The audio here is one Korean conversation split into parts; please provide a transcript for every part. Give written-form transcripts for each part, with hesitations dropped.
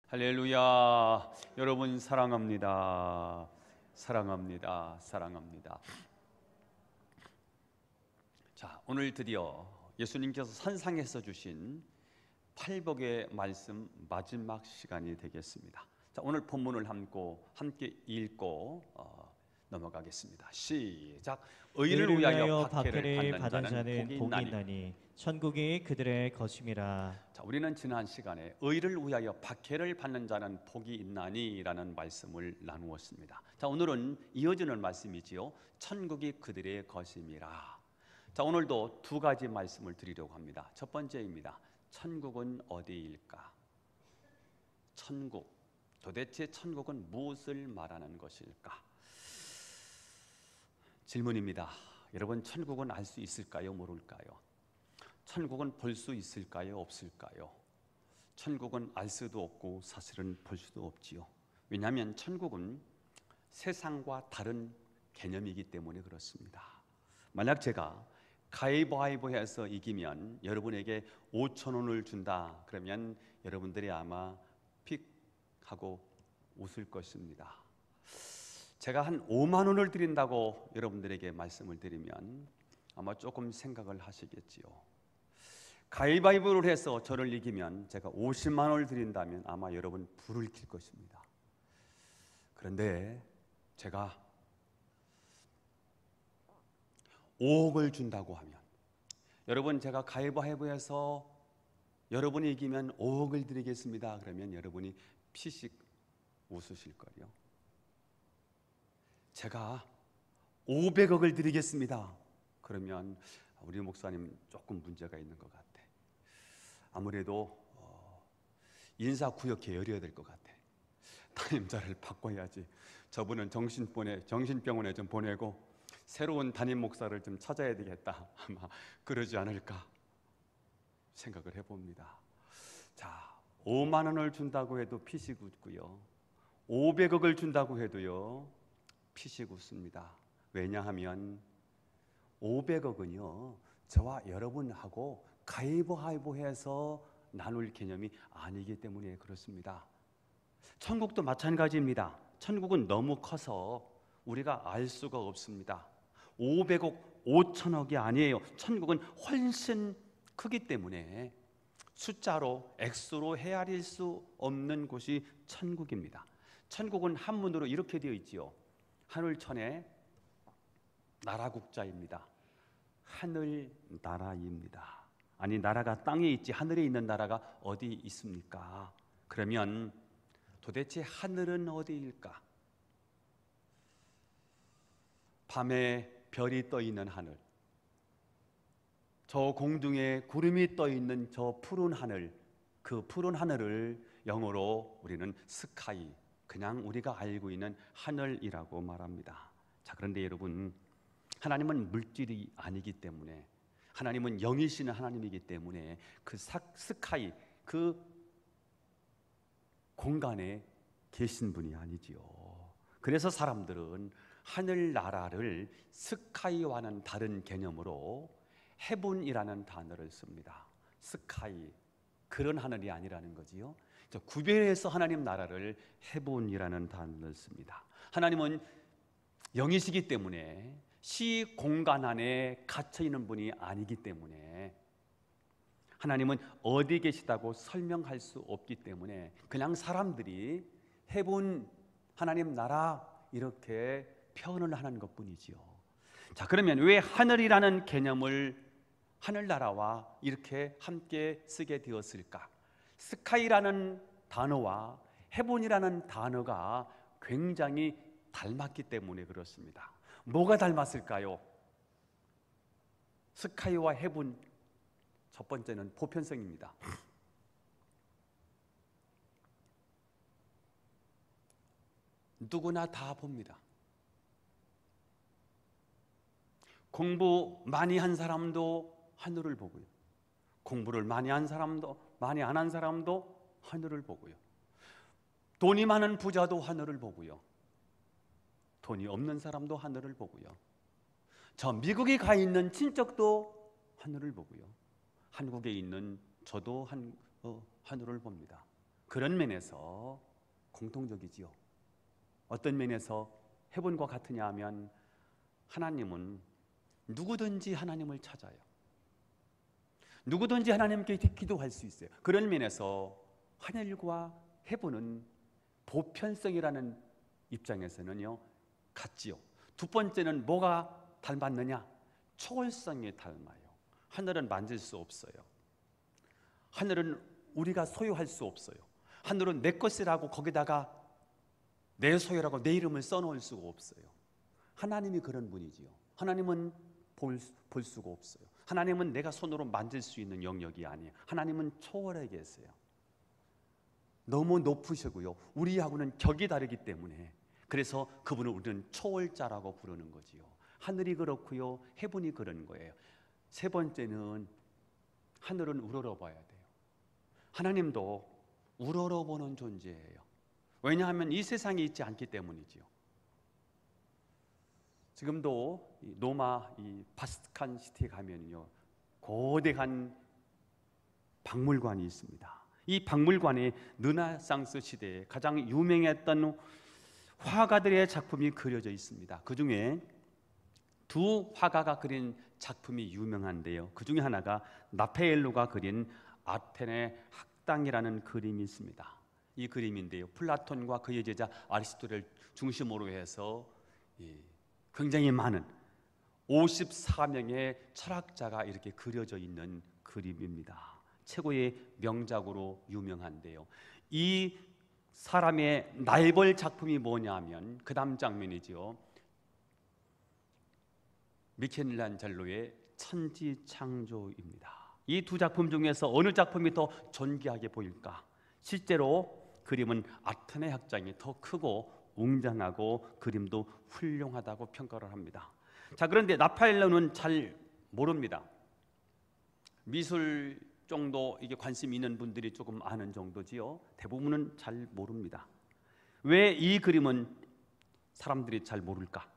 할렐루야. 여러분 사랑합니다. 사랑합니다. 사랑합니다. 자, 오늘 드디어 예수님께서 선상에서 주신 팔복의 말씀 마지막 시간이 되겠습니다. 자, 오늘 본문을 함께 읽고 넘어가겠습니다. 시작. 의를 위하여 박해를 받는 자는 복이 있나니 천국이 그들의 것임이라. 자, 우리는 지난 시간에 의를 위하여 박해를 받는 자는 복이 있나니라는 말씀을 나누었습니다. 자, 오늘은 이어지는 말씀이지요. 천국이 그들의 것임이라. 자, 오늘도 두 가지 말씀을 드리려고 합니다. 첫 번째입니다. 천국은 어디일까? 천국. 도대체 천국은 무엇을 말하는 것일까? 질문입니다. 여러분, 천국은 알 수 있을까요? 모를까요? 천국은 볼 수 있을까요? 없을까요? 천국은 알 수도 없고 사실은 볼 수도 없지요. 왜냐하면 천국은 세상과 다른 개념이기 때문에 그렇습니다. 만약 제가 가위바위보해서 이기면 여러분에게 5,000원을 준다 그러면 여러분들이 아마 픽 하고 웃을 것입니다. 제가 한 5만 원을 드린다고 여러분들에게 말씀을 드리면 아마 조금 생각을 하시겠지요. 가위바위보를 해서 저를 이기면 제가 50만 원을 드린다면 아마 여러분 불을 킬 것입니다. 그런데 제가 5억을 준다고 하면, 여러분 제가 가위바위보해서 여러분이 이기면 5억을 드리겠습니다 그러면 여러분이 피식 웃으실 거예요. 제가 500억을 드리겠습니다 그러면 우리 목사님 조금 문제가 있는 것 같아. 아무래도 인사구역에 열어야 될 것 같아. 담임자를 바꿔야지. 저분은 정신병원에 좀 보내고 새로운 담임 목사를 좀 찾아야 되겠다. 아마 그러지 않을까 생각을 해봅니다. 자, 5만 원을 준다고 해도 피식 웃고요. 500억을 준다고 해도요 피식 웃습니다. 왜냐하면 500억은요 저와 여러분하고 가위바위보해서 나눌 개념이 아니기 때문에 그렇습니다. 천국도 마찬가지입니다. 천국은 너무 커서 우리가 알 수가 없습니다. 500억, 5천억이 아니에요. 천국은 훨씬 크기 때문에 숫자로, 액수로 헤아릴 수 없는 곳이 천국입니다. 천국은 한문으로 이렇게 되어 있지요. 하늘천에 나라국자입니다. 하늘나라입니다. 아니, 나라가 땅에 있지 하늘에 있는 나라가 어디 있습니까? 그러면 도대체 하늘은 어디일까? 밤에 별이 떠 있는 하늘, 저 공중에 구름이 떠 있는 저 푸른 하늘, 그 푸른 하늘을 영어로 우리는 스카이, 그냥 우리가 알고 있는 하늘이라고 말합니다. 자, 그런데 여러분, 하나님은 물질이 아니기 때문에, 하나님은 영이신 하나님이기 때문에 그 스카이, 그 공간에 계신 분이 아니지요. 그래서 사람들은 하늘나라를 스카이와는 다른 개념으로 헤븐이라는 단어를 씁니다. 스카이, 그런 하늘이 아니라는 거지요. 구별해서 하나님 나라를 헤븐이라는 단어를 씁니다. 하나님은 영이시기 때문에 시 공간 안에 갇혀 있는 분이 아니기 때문에, 하나님은 어디 계시다고 설명할 수 없기 때문에 그냥 사람들이 헤븐, 하나님 나라 이렇게 표현을 하는 것뿐이지요. 자, 그러면 왜 하늘이라는 개념을 하늘나라와 이렇게 함께 쓰게 되었을까? 스카이라는 단어와 헤븐이라는 단어가 굉장히 닮았기 때문에 그렇습니다. 뭐가 닮았을까요? 스카이와 헤븐, 첫 번째는 보편성입니다. 누구나 다 봅니다. 공부 많이 한 사람도 하늘을 보고요. 공부를 많이 한 사람도, 많이 안 한 사람도 하늘을 보고요. 돈이 많은 부자도 하늘을 보고요. 돈이 없는 사람도 하늘을 보고요. 저 미국에 가 있는 친척도 하늘을 보고요. 한국에 있는 저도 하늘을 봅니다. 그런 면에서 공통적이지요. 어떤 면에서 해본과 같으냐 하면 하나님은 누구든지 하나님을 찾아요. 누구든지 하나님께 기도할 수 있어요. 그런 면에서 하늘과 해본은 보편성이라는 입장에서는요 같지요. 두 번째는 뭐가 닮았느냐? 초월성에 닮아요. 하늘은 만질 수 없어요. 하늘은 우리가 소유할 수 없어요. 하늘은 내 것이라고 거기다가 내 소유라고 내 이름을 써놓을 수가 없어요. 하나님이 그런 분이지요. 하나님은 볼 수가 없어요. 하나님은 내가 손으로 만질 수 있는 영역이 아니에요. 하나님은 초월해 계세요. 너무 높으시고요. 우리하고는 격이 다르기 때문에 그래서 그분을 우리는 초월자라고 부르는 거지요. 하늘이 그렇고요. 해분이 그런 거예요. 세 번째는 하늘은 우러러봐야 돼요. 하나님도 우러러보는 존재예요. 왜냐하면 이 세상에 있지 않기 때문이지요. 지금도 이 로마 이 바티칸 시티에 가면요 거대한 박물관이 있습니다. 이 박물관에 르네상스 시대에 가장 유명했던 화가들의 작품이 그려져 있습니다. 그 중에 두 화가가 그린 작품이 유명한데요. 그 중에 하나가 라파엘로가 그린 아테네 학당이라는 그림이 있습니다. 이 그림인데요, 플라톤과 그의 제자 아리스토텔을 중심으로 해서 굉장히 많은 54명의 철학자가 이렇게 그려져 있는 그림입니다. 최고의 명작으로 유명한데요. 이 사람의 날벌 작품이 뭐냐면 그 다음 장면이죠. 미켈란젤로의 천지창조입니다. 이 두 작품 중에서 어느 작품이 더 존귀하게 보일까? 실제로 그림은 아테네 학장이 더 크고 웅장하고 그림도 훌륭하다고 평가를 합니다. 자, 그런데 라파엘로는 잘 모릅니다. 미술 정도 이게 관심 있는 분들이 조금 아는 정도지요. 대부분은 잘 모릅니다. 왜 이 그림은 사람들이 잘 모를까?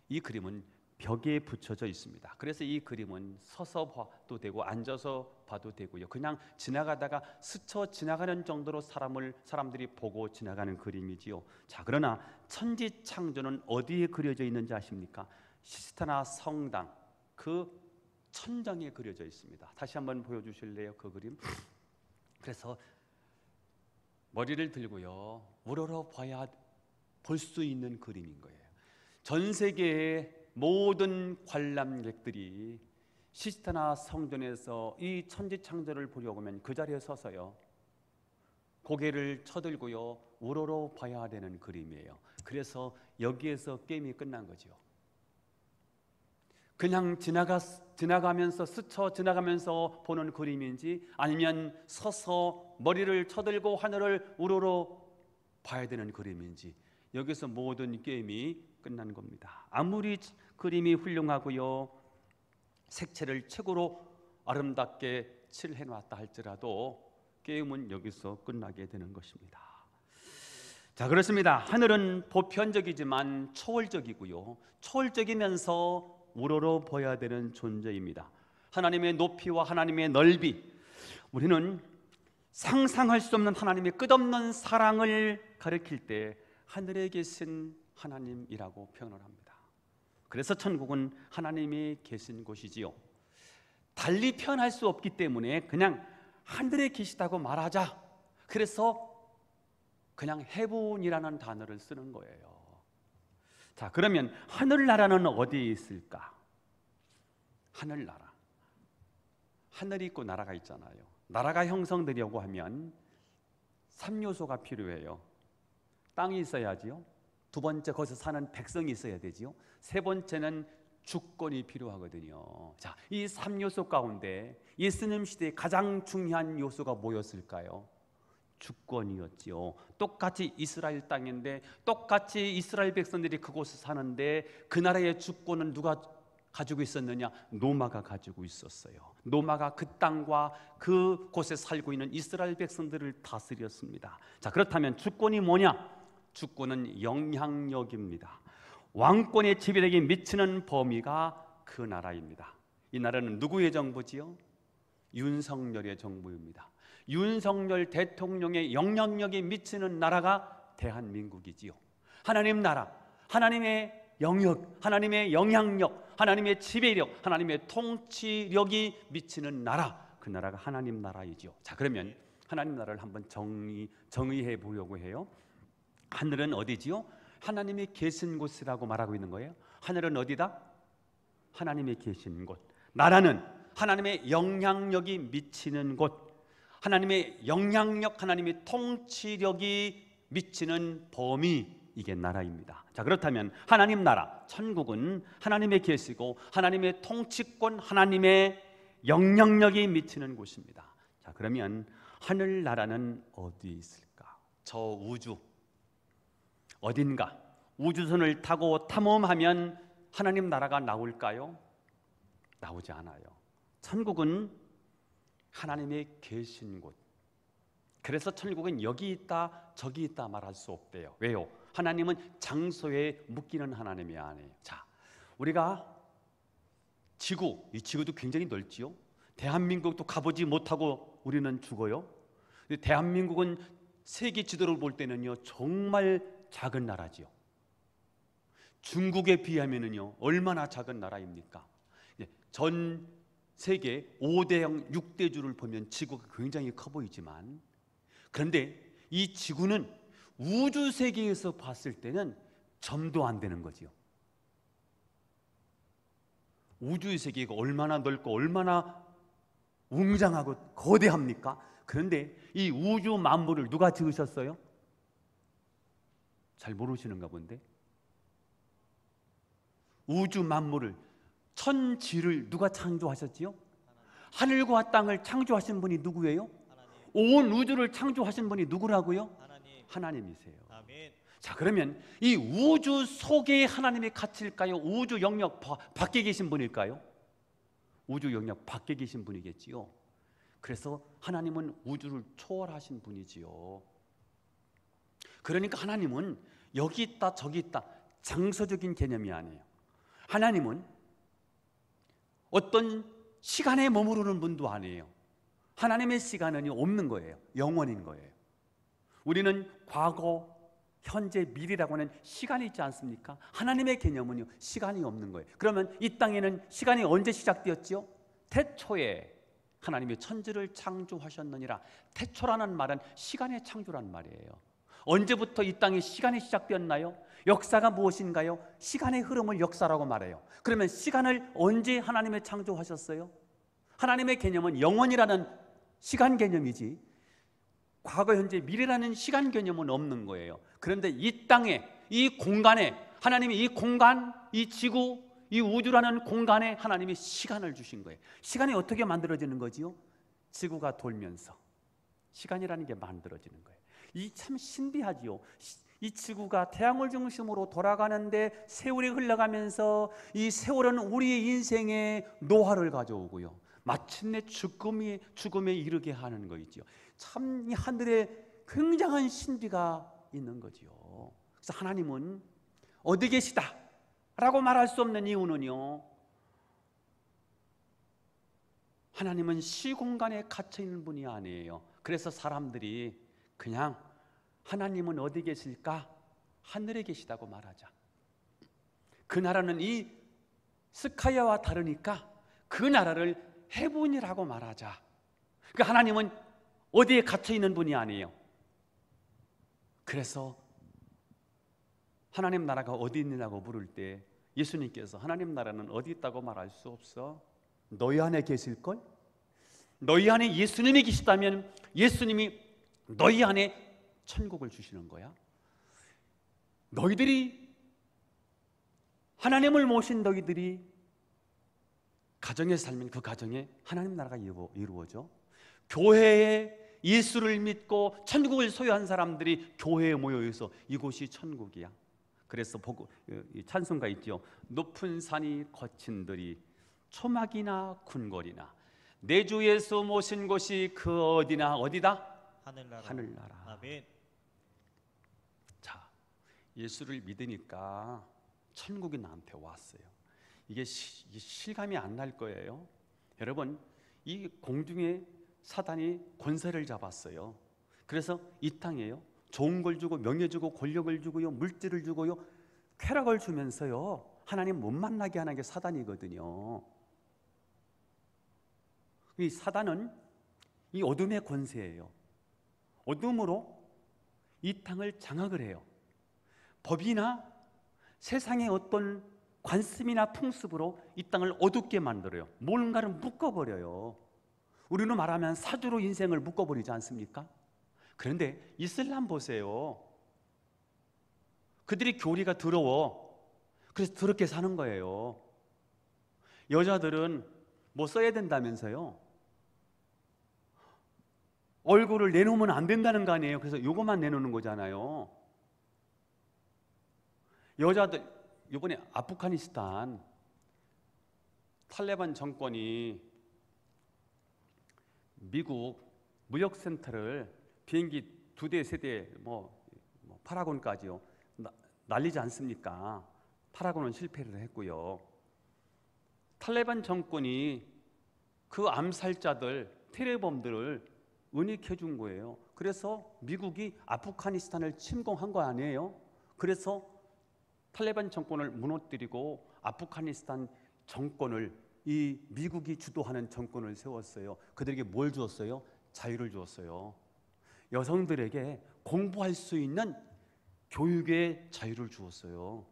이 그림은 벽에 붙여져 있습니다. 그래서 이 그림은 서서 봐도 되고 앉아서 봐도 되고요. 그냥 지나가다가 스쳐 지나가는 정도로 사람들이 보고 지나가는 그림이지요. 자, 그러나 천지창조는 어디에 그려져 있는지 아십니까? 시스타나 성당 그 천장에 그려져 있습니다. 다시 한번 보여주실래요? 그 그림. 그래서 머리를 들고요 우러러 봐야 볼 수 있는 그림인 거예요. 전 세계의 모든 관람객들이 시스타나 성전에서 이 천지창조를 보려고 하면 그 자리에 서서요 고개를 쳐들고요 우러러 봐야 되는 그림이에요. 그래서 여기에서 게임이 끝난 거죠. 그냥 지나가면서 스쳐 지나가면서 보는 그림인지 아니면 서서 머리를 쳐들고 하늘을 우러러 봐야 되는 그림인지 여기서 모든 게임이 끝난 겁니다. 아무리 그림이 훌륭하고요 색채를 최고로 아름답게 칠해놨다 할지라도 게임은 여기서 끝나게 되는 것입니다. 자, 그렇습니다. 하늘은 보편적이지만 초월적이고요 초월적이면서 우러러 보여야 되는 존재입니다. 하나님의 높이와 하나님의 넓이, 우리는 상상할 수 없는 하나님의 끝없는 사랑을 가리킬 때 하늘에 계신 하나님이라고 표현을 합니다. 그래서 천국은 하나님이 계신 곳이지요. 달리 표현할 수 없기 때문에 그냥 하늘에 계시다고 말하자. 그래서 그냥 heaven이라는 단어를 쓰는 거예요. 자, 그러면 하늘나라는 어디에 있을까? 하늘나라, 하늘이 있고 나라가 있잖아요. 나라가 형성되려고 하면 3요소가 필요해요. 땅이 있어야지요. 두 번째, 거기서 사는 백성이 있어야 되지요. 세 번째는 주권이 필요하거든요. 자, 이 3요소 가운데 예수님 시대에 가장 중요한 요소가 뭐였을까요? 주권이었지요. 똑같이 이스라엘 땅인데 똑같이 이스라엘 백성들이 그곳에 사는데 그 나라의 주권은 누가 가지고 있었느냐? 로마가 가지고 있었어요. 로마가 그 땅과 그곳에 살고 있는 이스라엘 백성들을 다스렸습니다. 자, 그렇다면 주권이 뭐냐? 주권은 영향력입니다. 왕권의 지배력이 미치는 범위가 그 나라입니다. 이 나라는 누구의 정부지요? 윤석열의 정부입니다. 윤석열 대통령의 영향력이 미치는 나라가 대한민국이지요. 하나님 나라, 하나님의 영역, 하나님의 영향력, 하나님의 지배력, 하나님의 통치력이 미치는 나라, 그 나라가 하나님 나라이지요. 자, 그러면 하나님 나라를 한번 정의해 보려고 해요. 하늘은 어디지요? 하나님이 계신 곳이라고 말하고 있는 거예요. 하늘은 어디다? 하나님이 계신 곳. 나라는 하나님의 영향력이 미치는 곳, 하나님의 영향력, 하나님의 통치력이 미치는 범위, 이게 나라입니다. 자, 그렇다면 하나님 나라, 천국은 하나님의 계시고 하나님의 통치권, 하나님의 영향력이 미치는 곳입니다. 자, 그러면 하늘나라는 어디에 있을까? 저 우주 어딘가, 우주선을 타고 탐험하면 하나님 나라가 나올까요? 나오지 않아요. 천국은 하나님의 계신 곳. 그래서 천국은 여기 있다 저기 있다 말할 수 없대요. 왜요? 하나님은 장소에 묶이는 하나님이 아니에요. 자, 우리가 이 지구도 굉장히 넓지요. 대한민국도 가보지 못하고 우리는 죽어요. 대한민국은 세계 지도를 볼 때는요 정말 작은 나라지요. 중국에 비하면은요 얼마나 작은 나라입니까? 전 세계 5대양 6대주를 보면 지구가 굉장히 커 보이지만, 그런데 이 지구는 우주 세계에서 봤을 때는 점도 안 되는 거지요. 우주 세계가 얼마나 넓고 얼마나 웅장하고 거대합니까? 그런데 이 우주 만물을 누가 지으셨어요? 잘 모르시는가 본데. 우주 만물을, 천지를 누가 창조하셨지요? 하늘과 땅을 창조하신 분이 누구예요? 온 우주를 창조하신 분이 누구라고요? 하나님이세요. 아멘. 자, 그러면 이 우주 속에 하나님이 갇힐까요? 우주 영역 밖에 계신 분일까요? 우주 영역 밖에 계신 분이겠지요. 그래서 하나님은 우주를 초월하신 분이지요. 그러니까 하나님은 여기 있다 저기 있다 장소적인 개념이 아니에요. 하나님은 어떤 시간에 머무르는 분도 아니에요. 하나님의 시간은 없는 거예요. 영원인 거예요. 우리는 과거, 현재, 미래라고 하는 시간이 있지 않습니까? 하나님의 개념은요 시간이 없는 거예요. 그러면 이 땅에는 시간이 언제 시작되었지요? 태초에 하나님이 천지를 창조하셨느니라. 태초라는 말은 시간의 창조란 말이에요. 언제부터 이 땅에 시간이 시작되었나요? 역사가 무엇인가요? 시간의 흐름을 역사라고 말해요. 그러면 시간을 언제 하나님이 창조하셨어요? 하나님의 개념은 영원이라는 시간 개념이지 과거, 현재, 미래라는 시간 개념은 없는 거예요. 그런데 이 땅에, 이 공간에 하나님이 이 공간, 이 지구, 이 우주라는 공간에 하나님이 시간을 주신 거예요. 시간이 어떻게 만들어지는 거지요? 지구가 돌면서 시간이라는 게 만들어지는 거예요. 이 참 신비하지요. 이 지구가 태양을 중심으로 돌아가는데 세월이 흘러가면서 이 세월은 우리의 인생에 노화를 가져오고요. 마침내 죽음에 이르게 하는 거이지요. 참 이 하늘에 굉장한 신비가 있는 거지요. 그래서 하나님은 어디 계시다 라고 말할 수 없는 이유는요, 하나님은 시공간에 갇혀 있는 분이 아니에요. 그래서 사람들이 그냥 하나님은 어디 계실까? 하늘에 계시다고 말하자. 그 나라는 이 스카이아와 다르니까 그 나라를 헤븐이라고 말하자. 그러니까 하나님은 어디에 갇혀 있는 분이 아니에요. 그래서 하나님 나라가 어디 있느냐고 물을 때 예수님께서 하나님 나라는 어디 있다고 말할 수 없어. 너희 안에 계실걸? 너희 안에 예수님이 계시다면 예수님이 너희 안에 천국을 주시는 거야. 너희들이 하나님을 모신 너희들이 가정에 살면 그 가정에 하나님 나라가 이루어져. 교회에 예수를 믿고 천국을 소유한 사람들이 교회에 모여서 이곳이 천국이야. 그래서 찬송가 있죠. 높은 산이 거친들이 초막이나 궁궐이나 내 주 예수 모신 곳이 그 어디나 어디다? 하늘나라. 하늘나라. 아멘. 자, 예수를 믿으니까 천국이 나한테 왔어요. 이게 실감이 안 날 거예요. 여러분, 이 공중에 사단이 권세를 잡았어요. 그래서 이 땅에요, 좋은 걸 주고 명예 주고 권력을 주고요, 물질을 주고요, 쾌락을 주면서요, 하나님 못 만나게 하는 게 사단이거든요. 이 사단은 이 어둠의 권세예요. 어둠으로 이 땅을 장악을 해요. 법이나 세상의 어떤 관습이나 풍습으로 이 땅을 어둡게 만들어요. 뭔가를 묶어버려요. 우리는 말하면 사주로 인생을 묶어버리지 않습니까? 그런데 이슬람 보세요. 그들이 교리가 더러워. 그래서 더럽게 사는 거예요. 여자들은 뭐 써야 된다면서요. 얼굴을 내놓으면 안 된다는 거 아니에요. 그래서 요것만 내놓는 거잖아요. 여자들, 이번에 아프가니스탄 탈레반 정권이 미국 무역센터를 비행기 2대, 3대, 파라곤까지요, 날리지 않습니까? 파라곤은 실패를 했고요. 탈레반 정권이 그 암살자들, 테러범들을 은닉해 준 거예요. 그래서 미국이 아프가니스탄을 침공한 거 아니에요? 그래서 탈레반 정권을 무너뜨리고 아프가니스탄 정권을, 이 미국이 주도하는 정권을 세웠어요. 그들에게 뭘 주었어요? 자유를 주었어요. 여성들에게 공부할 수 있는 교육의 자유를 주었어요.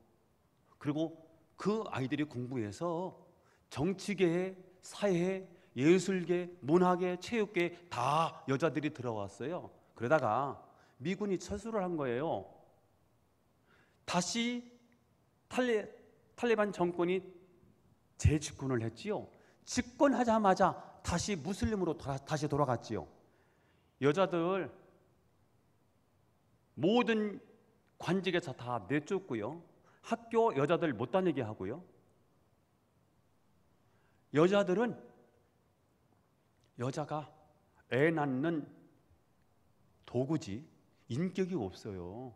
그리고 그 아이들이 공부해서 정치계, 사회, 예술계, 문화계, 체육계 다 여자들이 들어왔어요. 그러다가 미군이 철수를 한 거예요. 다시 탈레반 정권이 재집권을 했지요. 집권하자마자 다시 무슬림으로 다시 돌아갔지요. 여자들 모든 관직에서 다 내쫓고요. 학교 여자들 못 다니게 하고요. 여자가 애 낳는 도구지 인격이 없어요.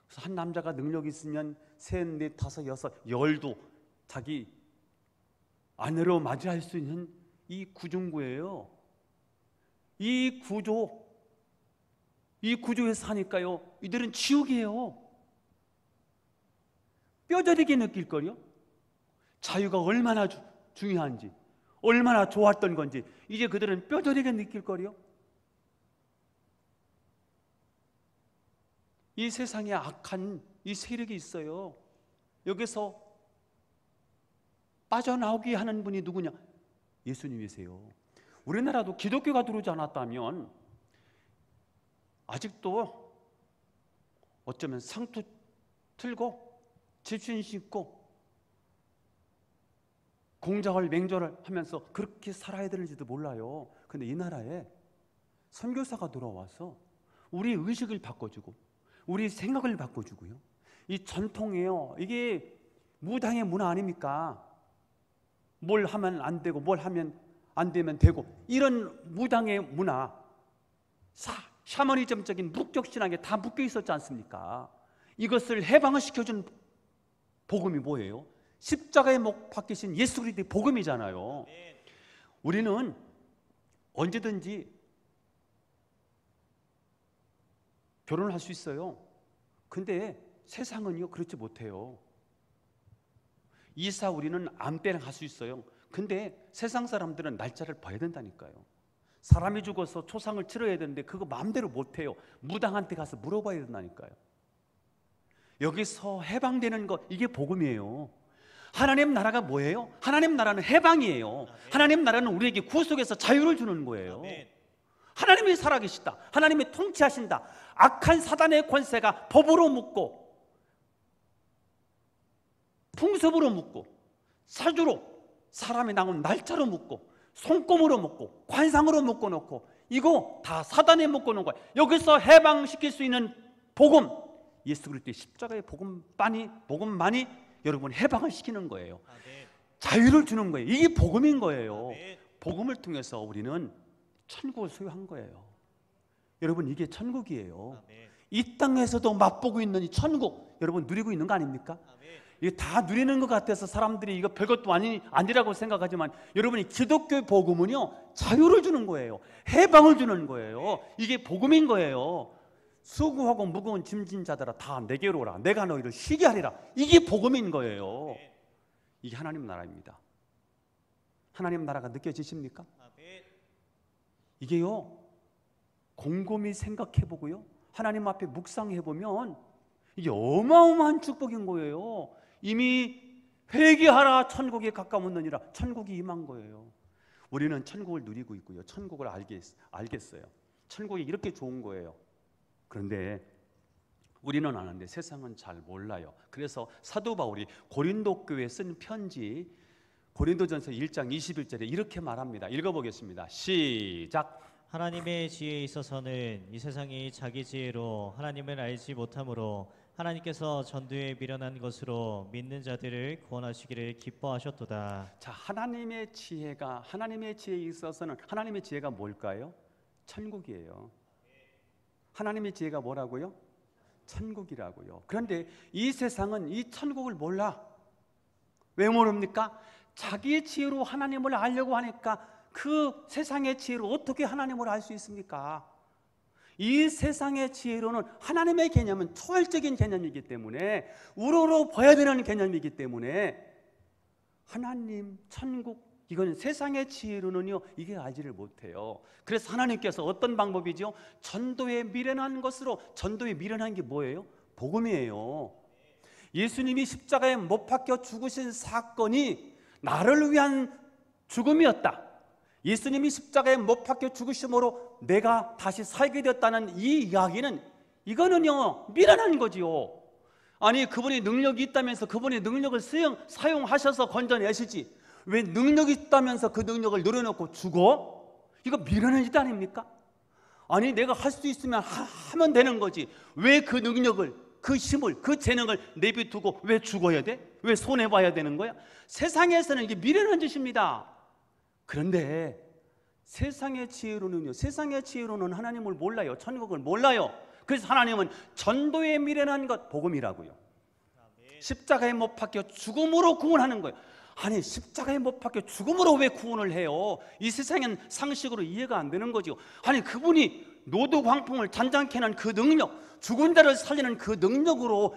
그래서 한 남자가 능력이 있으면 3, 4, 5, 6, 10도 자기 아내로 맞이할 수 있는 이 구중구예요. 이 구조에 사니까요, 이들은 지옥이에요. 뼈저리게 느낄 거요. 자유가 얼마나 중요한지, 얼마나 좋았던 건지 이제 그들은 뼈저리게 느낄 거요. 이 세상에 악한 이 세력이 있어요. 여기서 빠져나오게 하는 분이 누구냐? 예수님이세요. 우리나라도 기독교가 들어오지 않았다면 아직도 어쩌면 상투 틀고 집신 신고 공장을 맹조를 하면서 그렇게 살아야 되는지도 몰라요. 근데 이 나라에 선교사가 들어와서 우리 의식을 바꿔주고 우리 생각을 바꿔주고요. 이 전통이에요. 이게 무당의 문화 아닙니까? 뭘 하면 안 되고 뭘 하면 안 되면 되고, 이런 무당의 문화, 샤머니즘적인 묵적신앙에 다 묶여 있었지 않습니까? 이것을 해방을 시켜준 복음이 뭐예요? 십자가에 못 박히신 예수 그리스도의 복음이잖아요. 우리는 언제든지 결혼을 할 수 있어요. 근데 세상은요 그렇지 못해요. 이사 우리는 아무 때나 갈 수 있어요. 근데 세상 사람들은 날짜를 봐야 된다니까요. 사람이 죽어서 초상을 치러야 되는데 그거 마음대로 못해요. 무당한테 가서 물어봐야 된다니까요. 여기서 해방되는 것, 이게 복음이에요. 하나님 나라가 뭐예요? 하나님 나라는 해방이에요. 하나님 나라는 우리에게 구속에서 자유를 주는 거예요. 하나님이 살아계시다. 하나님이 통치하신다. 악한 사단의 권세가 법으로 묶고 풍습으로 묶고 사주로, 사람이 나온 날짜로 묶고 손금으로 묶고 관상으로 묶어놓고, 이거 다 사단에 묶어놓은 거예요. 여기서 해방시킬 수 있는 복음, 예수 그리스도의 십자가의 복음만이 여러분 해방을 시키는 거예요. 자유를 주는 거예요. 이게 복음인 거예요. 복음을 통해서 우리는 천국을 소유한 거예요. 여러분, 이게 천국이에요. 이 땅에서도 맛보고 있는 이 천국 여러분 누리고 있는 거 아닙니까? 이게 다 누리는 것 같아서 사람들이 이거 별것도 아니라고 생각하지만 여러분이 기독교의 복음은요 자유를 주는 거예요. 해방을 주는 거예요. 이게 복음인 거예요. 수고하고 무거운 짐진 자들아 다 내게로 오라. 내가 너희를 쉬게 하리라. 이게 복음인 거예요. 이게 하나님 나라입니다. 하나님 나라가 느껴지십니까? 이게요 곰곰이 생각해보고요 하나님 앞에 묵상해보면 이게 어마어마한 축복인 거예요. 이미 회개하라 천국에 가까웠느니라. 천국이 임한 거예요. 우리는 천국을 누리고 있고요 천국을 알겠어요. 천국이 이렇게 좋은 거예요. 그런데 우리는 아는데 세상은 잘 몰라요. 그래서 사도 바울이 고린도 교회에 쓴 편지 고린도전서 1장 21절에 이렇게 말합니다. 읽어보겠습니다. 시작. 하나님의 지혜에 있어서는 이 세상이 자기 지혜로 하나님을 알지 못하므로 하나님께서 전도에 미련한 것으로 믿는 자들을 구원하시기를 기뻐하셨도다. 자, 하나님의 지혜에 있어서는 하나님의 지혜가 뭘까요? 천국이에요. 하나님의 지혜가 뭐라고요? 천국이라고요. 그런데 이 세상은 이 천국을 몰라. 왜 모릅니까? 자기의 지혜로 하나님을 알려고 하니까 그 세상의 지혜로 어떻게 하나님을 알 수 있습니까? 이 세상의 지혜로는 하나님의 개념은 초월적인 개념이기 때문에 우러러 봐야 되는 개념이기 때문에 하나님, 천국 이거는 세상의 지혜로는요 이게 알지를 못해요. 그래서 하나님께서 어떤 방법이죠? 전도에 미련한 것으로. 전도에 미련한 게 뭐예요? 복음이에요. 예수님이 십자가에 못 박혀 죽으신 사건이 나를 위한 죽음이었다. 예수님이 십자가에 못 박혀 죽으심으로 내가 다시 살게 되었다는 이 이야기는 이거는요 미련한 거지요. 아니 그분이 능력이 있다면서 그분의 능력을 사용하셔서 건져내시지 왜 능력이 있다면서 그 능력을 늘어놓고 죽어? 이거 미련한 짓 아닙니까? 아니 내가 할 수 있으면 하면 되는 거지 왜 그 능력을 그 힘을 그 재능을 내비두고 왜 죽어야 돼? 왜 손해봐야 되는 거야? 세상에서는 이게 미련한 짓입니다. 그런데 세상의 지혜로는 하나님을 몰라요. 천국을 몰라요. 그래서 하나님은 전도에 미련한 것 복음이라고요. 십자가에 못 박혀 죽음으로 구원하는 거예요. 아니 십자가에 못 박혀 죽음으로 왜 구원을 해요? 이 세상엔 상식으로 이해가 안 되는 거죠. 아니 그분이 노도 광풍을 잔잔케 하는 그 능력, 죽은 자를 살리는 그 능력으로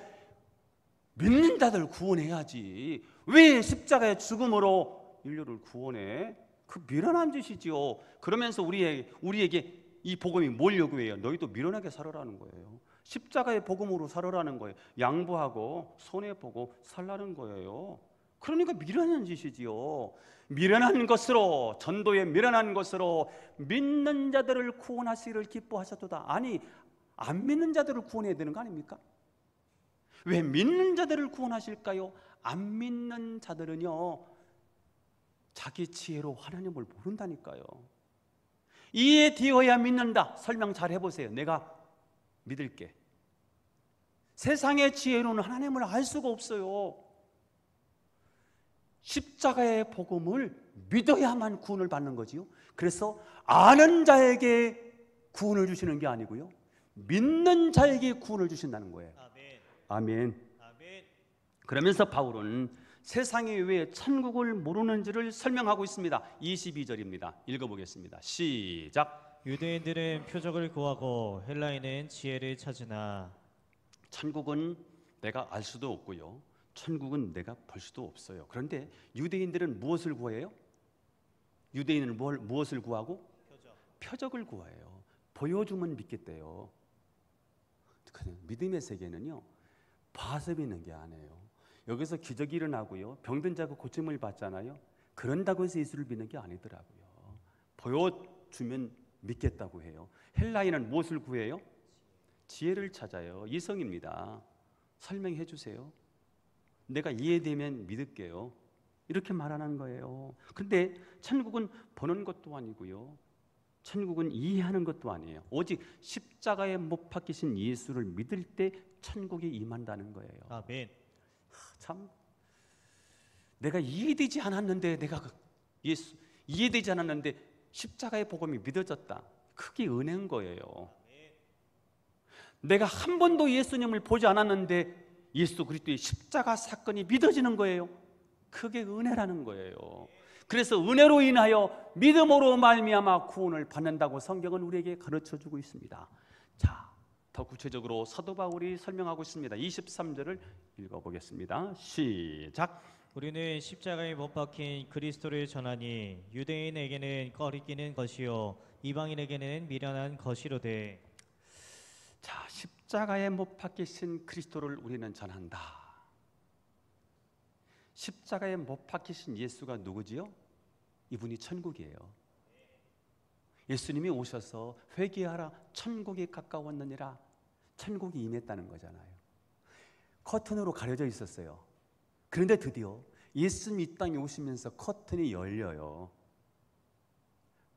믿는 자들 구원해야지 왜 십자가의 죽음으로 인류를 구원해? 그 미련한 짓이지요. 그러면서 우리에게 이 복음이 뭘 요구해요? 너희도 미련하게 살아라는 거예요. 십자가의 복음으로 살아라는 거예요. 양보하고 손해보고 살라는 거예요. 그러니까 미련한 짓이지요. 미련한 것으로 전도에 미련한 것으로 믿는 자들을 구원하시기를 기뻐하셨도다. 아니 안 믿는 자들을 구원해야 되는 거 아닙니까? 왜 믿는 자들을 구원하실까요? 안 믿는 자들은요 자기 지혜로 하나님을 모른다니까요. 이해되어야 믿는다. 설명 잘 해보세요. 내가 믿을게. 세상의 지혜로는 하나님을 알 수가 없어요. 십자가의 복음을 믿어야만 구원을 받는 거지요. 그래서 아는 자에게 구원을 주시는 게 아니고요 믿는 자에게 구원을 주신다는 거예요. 아멘. 그러면서 바울은 세상에 왜 천국을 모르는지를 설명하고 있습니다. 22절입니다. 읽어보겠습니다. 시작. 유대인들은 표적을 구하고 헬라인은 지혜를 찾으나 천국은 내가 알 수도 없고요 천국은 내가 볼 수도 없어요. 그런데 유대인들은 무엇을 구해요? 유대인은 무엇을 구하고? 표적을 구해요. 보여주면 믿겠대요. 믿음의 세계는요 봐서 믿는 게 아니에요. 여기서 기적이 일어나고요 병든 자가 고침을 받잖아요. 그런다고 해서 예수를 믿는 게 아니더라고요. 보여주면 믿겠다고 해요. 헬라인은 무엇을 구해요? 지혜를 찾아요. 이성입니다. 설명해 주세요. 내가 이해되면 믿을게요. 이렇게 말하는 거예요. 근데 천국은 보는 것도 아니고요 천국은 이해하는 것도 아니에요. 오직 십자가에 못 박히신 예수를 믿을 때 천국이 임한다는 거예요. 아멘. 참 내가 이해되지 않았는데 예수 이해되지 않았는데 십자가의 복음이 믿어졌다. 그게 은혜인 거예요. 내가 한 번도 예수님을 보지 않았는데 예수 그리스도의 십자가 사건이 믿어지는 거예요. 그게 은혜라는 거예요. 그래서 은혜로 인하여 믿음으로 말미암아 구원을 받는다고 성경은 우리에게 가르쳐주고 있습니다. 자, 더 구체적으로 사도 바울이 설명하고 있습니다. 23절을 읽어보겠습니다. 시작. 우리는 십자가에 못 박힌 그리스도를 전하니 유대인에게는 꺼리끼는 것이요 이방인에게는 미련한 것이로되. 자, 십자가에 못 박히신 그리스도를 우리는 전한다. 십자가에 못 박히신 예수가 누구지요? 이분이 천국이에요. 예수님이 오셔서 회개하라 천국이 가까웠느니라. 천국이 임했다는 거잖아요. 커튼으로 가려져 있었어요. 그런데 드디어 예수님 이 땅에 오시면서 커튼이 열려요.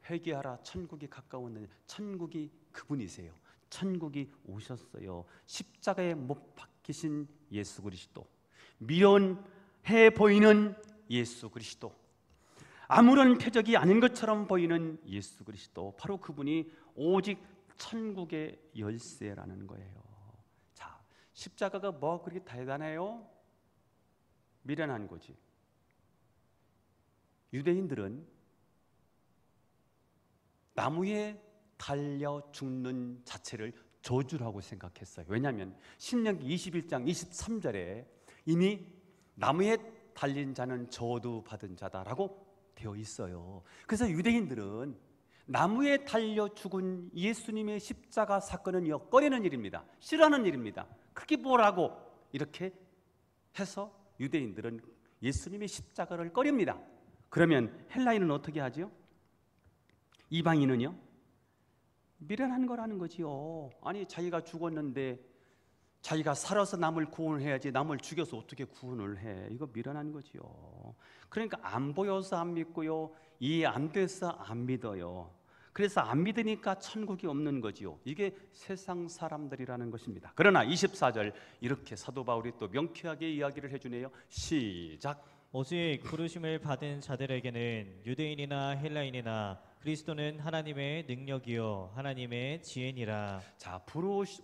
회개하라 천국이 가까웠느니라. 천국이 그분이세요. 천국이 오셨어요. 십자가에 못 박히신 예수 그리스도, 미련해 보이는 예수 그리스도, 아무런 표적이 아닌 것처럼 보이는 예수 그리스도, 바로 그분이 오직 천국의 열쇠라는 거예요. 자, 십자가가 뭐 그렇게 대단해요? 미련한 거지. 유대인들은 나무에 달려 죽는 자체를 저주라고 생각했어요. 왜냐하면 신명기 21장 23절에 이미 나무에 달린 자는 저주 받은 자다라고 되어 있어요. 그래서 유대인들은 나무에 달려 죽은 예수님의 십자가 사건은 꺼리는 일입니다. 싫어하는 일입니다. 그게 뭐라고 이렇게 해서 유대인들은 예수님의 십자가를 꺼립니다. 그러면 헬라인은 어떻게 하죠? 이방인은요? 미련한 거라는 거지요. 아니, 자기가 죽었는데 자기가 살아서 남을 구원해야지 남을 죽여서 어떻게 구원을 해? 이거 미련한 거지요. 그러니까 안 보여서 안 믿고요, 이해 안 돼서 안 믿어요. 그래서 안 믿으니까 천국이 없는 거지요. 이게 세상 사람들이라는 것입니다. 그러나 24절 이렇게 사도 바울이 또 명쾌하게 이야기를 해주네요. 시작. 오직 부르심을 받은 자들에게는 유대인이나 헬라인이나 그리스도는 하나님의 능력이요 하나님의 지혜니라. 자,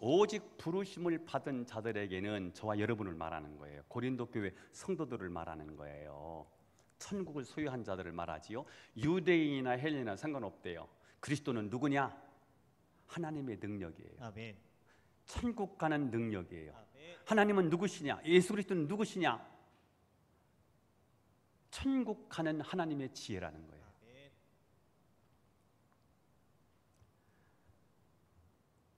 오직 부르심을 받은 자들에게는 저와 여러분을 말하는 거예요. 고린도 교회 성도들을 말하는 거예요. 천국을 소유한 자들을 말하지요. 유대인이나 헬라인이나 상관없대요. 그리스도는 누구냐? 하나님의 능력이에요. 아멘. 천국 가는 능력이에요. 아멘. 하나님은 누구시냐? 예수 그리스도는 누구시냐? 천국 가는 하나님의 지혜라는 거예요. 아멘.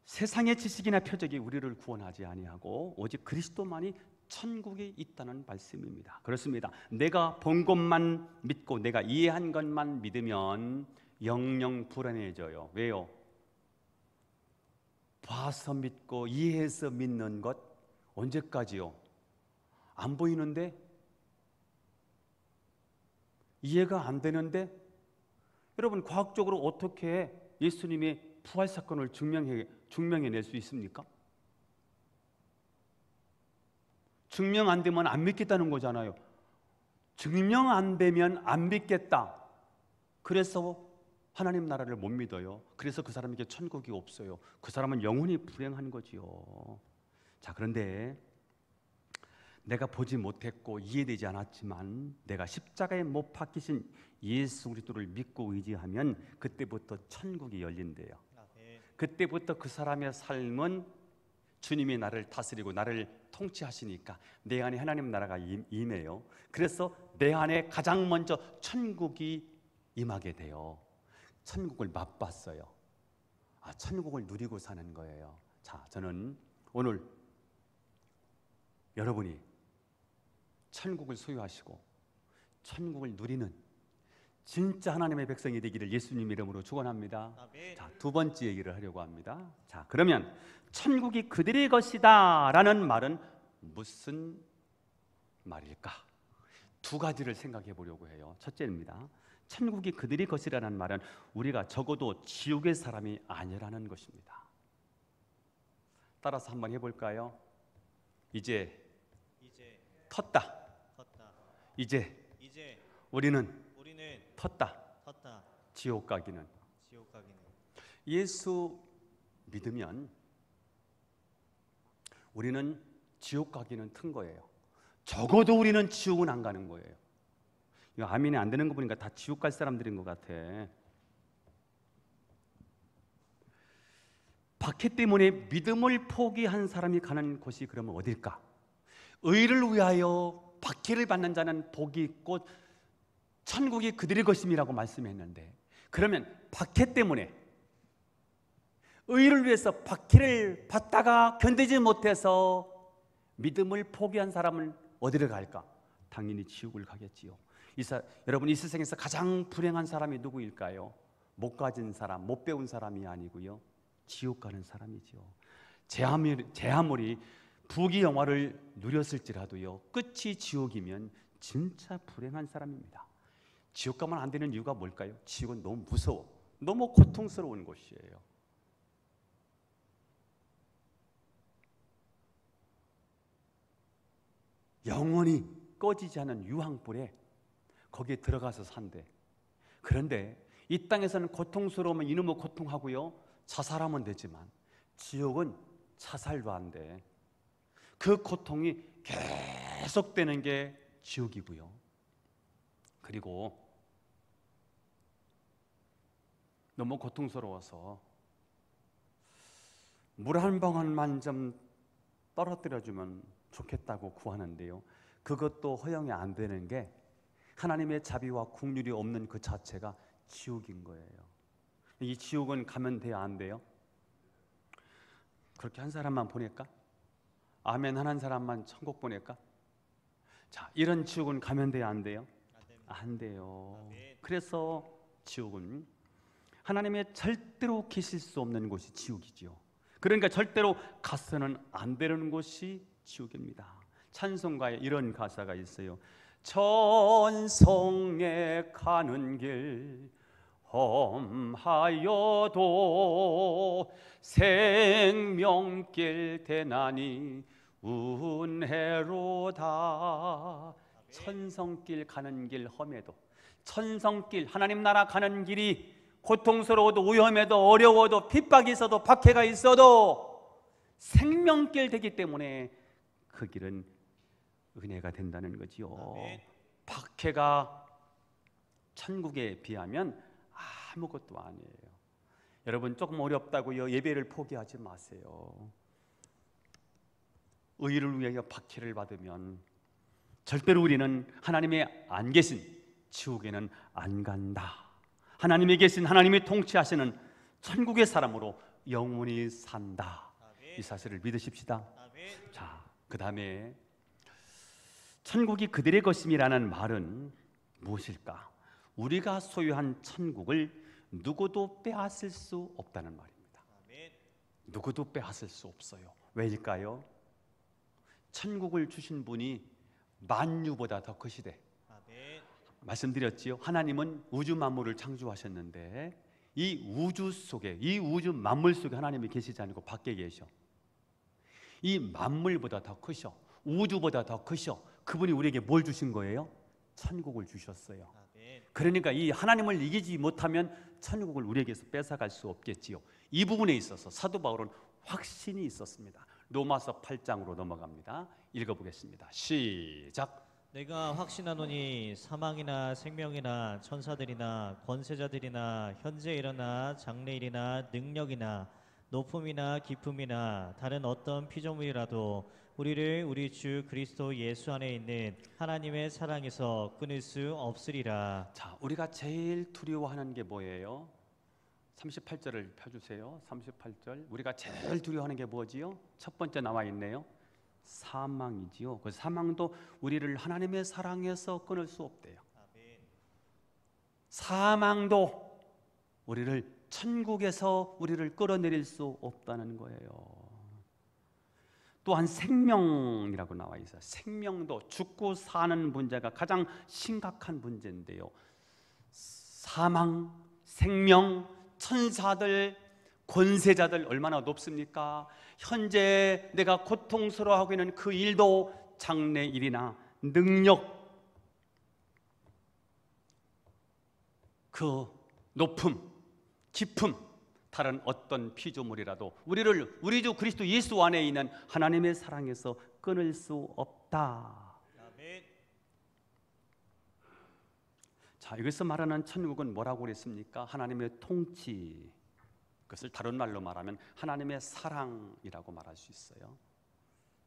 세상의 지식이나 표적이 우리를 구원하지 아니하고 오직 그리스도만이 천국에 있다는 말씀입니다. 그렇습니다. 내가 본 것만 믿고 내가 이해한 것만 믿으면 영영 불안해져요. 왜요? 봐서 믿고 이해해서 믿는 것 언제까지요? 안 보이는데? 이해가 안 되는데? 여러분, 과학적으로 어떻게 예수님의 부활 사건을 증명해낼 수 있습니까? 증명 안 되면 안 믿겠다는 거잖아요. 증명 안 되면 안 믿겠다. 그래서 하나님 나라를 못 믿어요. 그래서 그 사람에게 천국이 없어요. 그 사람은 영원히 불행한 거지요. 자, 그런데 내가 보지 못했고 이해되지 않았지만 내가 십자가에 못 박히신 예수 그리스도를 믿고 의지하면 그때부터 천국이 열린대요. 그때부터 그 사람의 삶은 주님이 나를 다스리고 나를 통치하시니까 내 안에 하나님 나라가 임해요. 그래서 내 안에 가장 먼저 천국이 임하게 돼요. 천국을 맛봤어요. 천국을 누리고 사는 거예요. 자, 저는 오늘 여러분이 천국을 소유하시고 천국을 누리는 진짜 하나님의 백성이 되기를 예수님 이름으로 축원합니다. 자, 두 번째 얘기를 하려고 합니다. 자, 그러면 천국이 그들의 것이다 라는 말은 무슨 말일까? 두 가지를 생각해 보려고 해요. 첫째입니다. 천국이 그들의 것이라는 말은 우리가 적어도 지옥의 사람이 아니라는 것입니다. 따라서 한번 해볼까요? 이제 텄다. 이제 우리는 텄다. 지옥 가기는. 예수 믿으면 우리는 지옥 가기는 튼 거예요. 적어도 우리는 지옥은 안 가는 거예요. 이거 아멘이 안 되는 거 보니까 다 지옥 갈 사람들인 것 같아. 박해 때문에 믿음을 포기한 사람이 가는 곳이 그러면 어딜까? 의를 위하여 박해를 받는 자는 복이 있고 천국이 그들의 것임이라고 말씀했는데, 그러면 박해 때문에 의를 위해서 박해를 받다가 견디지 못해서 믿음을 포기한 사람은 어디를 갈까? 당연히 지옥을 가겠지요. 여러분, 이 세상에서 가장 불행한 사람이 누구일까요? 못 가진 사람, 못 배운 사람이 아니고요, 지옥 가는 사람이죠. 제 아무리 부귀 영화를 누렸을지라도요, 끝이 지옥이면 진짜 불행한 사람입니다. 지옥 가면 안 되는 이유가 뭘까요? 지옥은 너무 무서워, 너무 고통스러운 곳이에요. 영원히 꺼지지 않은 유황불에 거기에 들어가서 산대. 그런데 이 땅에서는 고통스러우면 이놈의 고통하고요, 자살하면 되지만 지옥은 자살도 안 돼. 그 고통이 계속되는 게 지옥이고요. 그리고 너무 고통스러워서 물 한 방울만 좀 떨어뜨려주면 좋겠다고 구하는데요, 그것도 허용이 안 되는 게 하나님의 자비와 긍휼이 없는 그 자체가 지옥인 거예요. 이 지옥은 가면 돼요, 안 돼요? 그렇게 한 사람만 보낼까? 아멘 하는 사람만 천국 보낼까? 자, 이런 지옥은 가면 돼요, 안 돼요? 안 돼요. 그래서 지옥은 하나님의 절대로 계실 수 없는 곳이 지옥이죠. 그러니까 절대로 가서는 안 되는 곳이 지옥입니다. 찬송가에 이런 가사가 있어요. 천성에 가는 길 험하여도 생명길 대나니 운해로다. 천성길 가는 길 험해도, 천성길 하나님 나라 가는 길이 고통스러워도 위험해도 어려워도 핍박이 있어도 박해가 있어도 생명길 되기 때문에 그 길은 은혜가 된다는 거지요. 박해가 천국에 비하면 아무것도 아니에요. 여러분, 조금 어렵다고요 예배를 포기하지 마세요. 의를 위하여 박해를 받으면 절대로 우리는 하나님의 안 계신 지옥에는 안 간다. 하나님이 계신, 하나님이 통치하시는 천국의 사람으로 영원히 산다. 이 사실을 믿으십시다. 자, 그 다음에 천국이 그들의 것임이라는 말은 무엇일까? 우리가 소유한 천국을 누구도 빼앗을 수 없다는 말입니다. 누구도 빼앗을 수 없어요. 왜일까요? 천국을 주신 분이 만유보다 더 크시대. 말씀드렸지요. 하나님은 우주 만물을 창조하셨는데 이 우주 속에, 이 우주 만물 속에 하나님이 계시지 않고 밖에 계셔. 이 만물보다 더 크셔, 우주보다 더 크셔. 그분이 우리에게 뭘 주신 거예요? 천국을 주셨어요. 그러니까 이 하나님을 이기지 못하면 천국을 우리에게서 뺏어갈 수 없겠지요. 이 부분에 있어서 사도 바울은 확신이 있었습니다. 로마서 8장으로 넘어갑니다. 읽어보겠습니다. 시작. 내가 확신하노니 사망이나 생명이나 천사들이나 권세자들이나 현재 일어나 장래일이나 능력이나 높음이나 깊음이나 다른 어떤 피조물이라도 우리를 우리 주 그리스도 예수 안에 있는 하나님의 사랑에서 끊을 수 없으리라. 자, 우리가 제일 두려워하는 게 뭐예요? 38절을 펴주세요. 38절. 우리가 제일 두려워하는 게 뭐지요? 첫 번째 나와 있네요. 사망이지요. 그 사망도 우리를 하나님의 사랑에서 끊을 수 없대요. 사망도 우리를 천국에서 우리를 끌어내릴 수 없다는 거예요. 또한 생명이라고 나와 있어요. 생명도 죽고 사는 문제가 가장 심각한 문제인데요. 사망, 생명, 천사들, 권세자들 얼마나 높습니까? 현재 내가 고통스러워하고 있는 그 일도 장래일이나 능력, 그 높음, 깊음 다른 어떤 피조물이라도 우리를 우리 주 그리스도 예수 안에 있는 하나님의 사랑에서 끊을 수 없다. 아멘. 자, 여기서 말하는 천국은 뭐라고 그랬습니까? 하나님의 통치, 그것을 다른 말로 말하면 하나님의 사랑이라고 말할 수 있어요.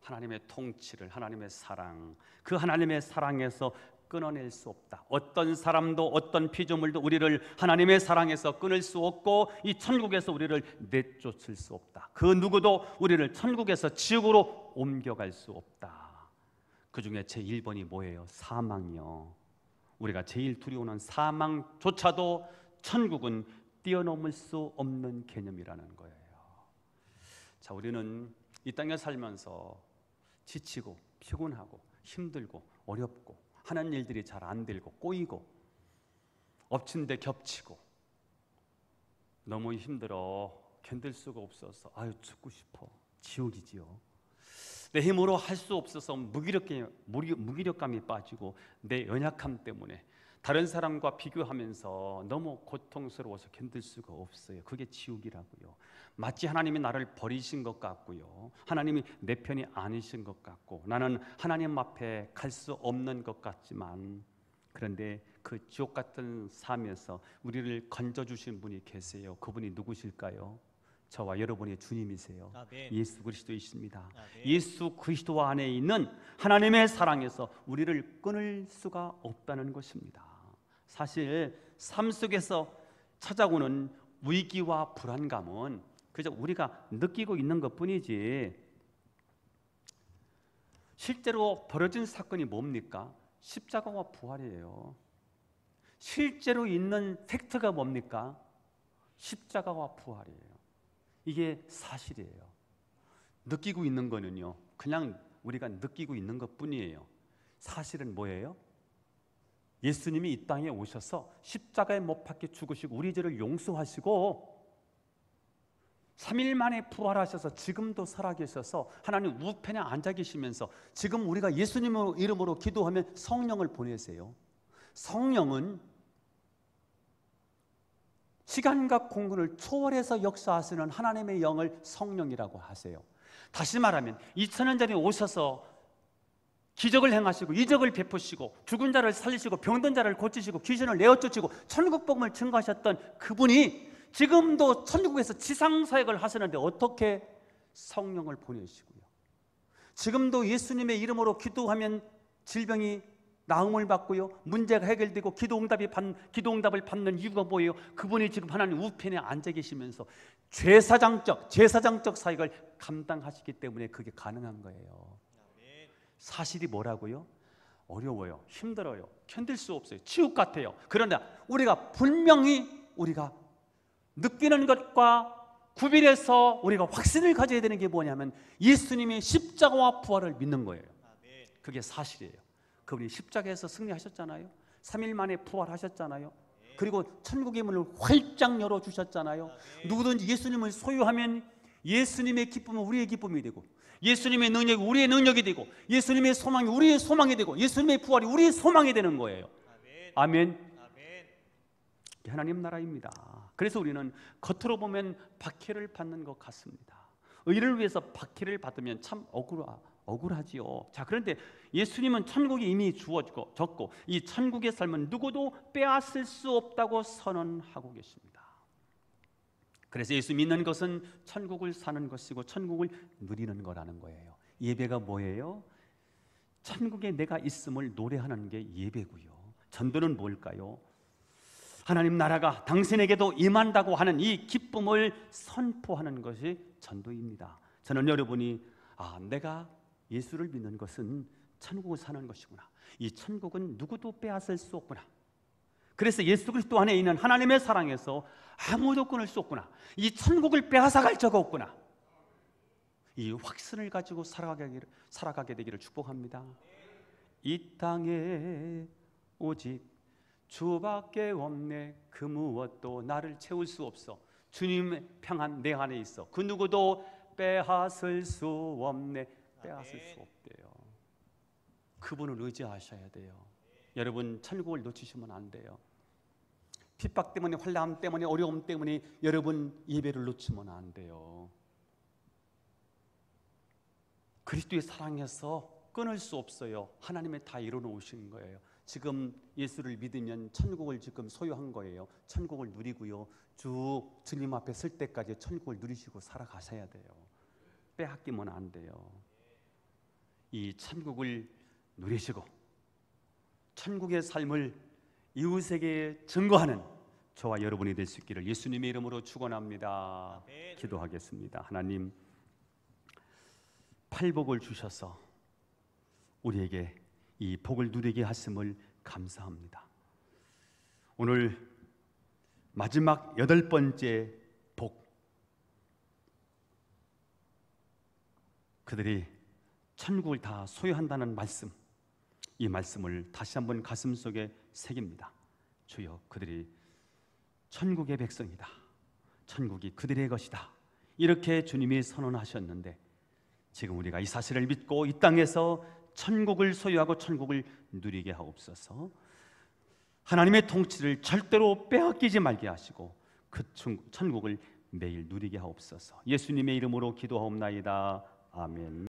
하나님의 통치를, 하나님의 사랑, 그 하나님의 사랑에서 끊어낼 수 없다. 어떤 사람도 어떤 피조물도 우리를 하나님의 사랑에서 끊을 수 없고 이 천국에서 우리를 내쫓을 수 없다. 그 누구도 우리를 천국에서 지옥으로 옮겨갈 수 없다. 그 중에 제1번이 뭐예요? 사망이요. 우리가 제일 두려워하는 사망조차도 천국은 뛰어넘을 수 없는 개념이라는 거예요. 자, 우리는 이 땅에 살면서 지치고 피곤하고 힘들고 어렵고 하는 일들이 잘 안 되고 꼬이고 엎친 데 겹치고 너무 힘들어 견딜 수가 없어서 아유 죽고 싶어, 지옥이지요. 내 힘으로 할 수 없어서 무기력감이 빠지고 내 연약함 때문에 다른 사람과 비교하면서 너무 고통스러워서 견딜 수가 없어요. 그게 지옥이라고요. 마치 하나님이 나를 버리신 것 같고요, 하나님이 내 편이 아니신 것 같고 나는 하나님 앞에 갈 수 없는 것 같지만, 그런데 그 지옥 같은 삶에서 우리를 건져주신 분이 계세요. 그분이 누구실까요? 저와 여러분의 주님이세요. 아멘. 예수 그리스도이십니다. 아멘. 예수 그리스도 안에 있는 하나님의 사랑에서 우리를 끊을 수가 없다는 것입니다. 사실 삶 속에서 찾아오는 위기와 불안감은 그저 우리가 느끼고 있는 것뿐이지, 실제로 벌어진 사건이 뭡니까? 십자가와 부활이에요. 실제로 있는 팩트가 뭡니까? 십자가와 부활이에요. 이게 사실이에요. 느끼고 있는 거는요, 그냥 우리가 느끼고 있는 것뿐이에요. 사실은 뭐예요? 예수님이 이 땅에 오셔서 십자가에 못 박혀 죽으시고 우리 죄를 용서하시고 3일 만에 부활하셔서 지금도 살아계셔서 하나님 우편에 앉아 계시면서 지금 우리가 예수님 이름으로 기도하면 성령을 보내세요. 성령은 시간과 공간을 초월해서 역사하시는 하나님의 영을 성령이라고 하세요. 다시 말하면 2000년 전에 오셔서 기적을 행하시고 이적을 베푸시고 죽은 자를 살리시고 병든 자를 고치시고 귀신을 내어쫓으시고 천국 복음을 증거하셨던 그분이 지금도 천국에서 지상 사역을 하시는데 어떻게 성령을 보내시고요, 지금도 예수님의 이름으로 기도하면 질병이 나음을 받고요, 문제가 해결되고 기도응답을 받는 이유가 뭐예요? 그분이 지금 하나님 우편에 앉아 계시면서 제사장적 사역을 감당하시기 때문에 그게 가능한 거예요. 사실이 뭐라고요? 어려워요, 힘들어요, 견딜 수 없어요, 지옥 같아요. 그러나 우리가 분명히 우리가 느끼는 것과 구별해서 우리가 확신을 가져야 되는 게 뭐냐면 예수님의 십자가와 부활을 믿는 거예요. 그게 사실이에요. 그분이 십자가에서 승리하셨잖아요. 3일 만에 부활하셨잖아요. 그리고 천국의 문을 활짝 열어주셨잖아요. 누구든지 예수님을 소유하면 예수님의 기쁨은 우리의 기쁨이 되고, 예수님의 능력이 우리의 능력이 되고, 예수님의 소망이 우리의 소망이 되고, 예수님의 부활이 우리의 소망이 되는 거예요. 아멘. 하나님 나라입니다. 그래서 우리는 겉으로 보면 박해를 받는 것 같습니다. 의를 위해서 박해를 받으면 참 억울하지요. 자, 그런데 예수님은 천국이 이미 주어졌고 이 천국의 삶은 누구도 빼앗을 수 없다고 선언하고 계십니다. 그래서 예수 믿는 것은 천국을 사는 것이고 천국을 누리는 거라는 거예요. 예배가 뭐예요? 천국에 내가 있음을 노래하는 게 예배고요. 전도는 뭘까요? 하나님 나라가 당신에게도 임한다고 하는 이 기쁨을 선포하는 것이 전도입니다. 저는 여러분이 내가 예수를 믿는 것은 천국을 사는 것이구나, 이 천국은 누구도 빼앗을 수 없구나, 그래서 예수 그리스도 안에 있는 하나님의 사랑에서 아무도 끊을 수 없구나, 이 천국을 빼앗아갈 자가 없구나, 이 확신을 가지고 살아가게 되기를 축복합니다. 이 땅에 오직 주밖에 없네, 그 무엇도 나를 채울 수 없어, 주님의 평안 내 안에 있어, 그 누구도 빼앗을 수 없네, 빼앗을 수 없대요. 그분을 의지하셔야 돼요. 여러분 천국을 놓치시면 안 돼요. 핍박 때문에, 환난 때문에, 어려움 때문에 여러분 예배를 놓치면 안 돼요. 그리스도의 사랑에서 끊을 수 없어요. 하나님의 다 이뤄놓으신 거예요. 지금 예수를 믿으면 천국을 지금 소유한 거예요. 천국을 누리고요. 쭉 주님 앞에 설 때까지 천국을 누리시고 살아가셔야 돼요. 빼앗기면 안 돼요. 이 천국을 누리시고 천국의 삶을 이웃에게 증거하는 저와 여러분이 될 수 있기를 예수님의 이름으로 축원합니다. 기도하겠습니다. 하나님, 팔복을 주셔서 우리에게 이 복을 누리게 하심을 감사합니다. 오늘 마지막 8번째 복, 그들이 천국을 다 소유한다는 말씀, 이 말씀을 다시 한번 가슴속에 새깁니다. 주여, 그들이 천국의 백성이다, 천국이 그들의 것이다, 이렇게 주님이 선언하셨는데 지금 우리가 이 사실을 믿고 이 땅에서 천국을 소유하고 천국을 누리게 하옵소서. 하나님의 통치를 절대로 빼앗기지 말게 하시고 그 천국을 매일 누리게 하옵소서. 예수님의 이름으로 기도하옵나이다. 아멘.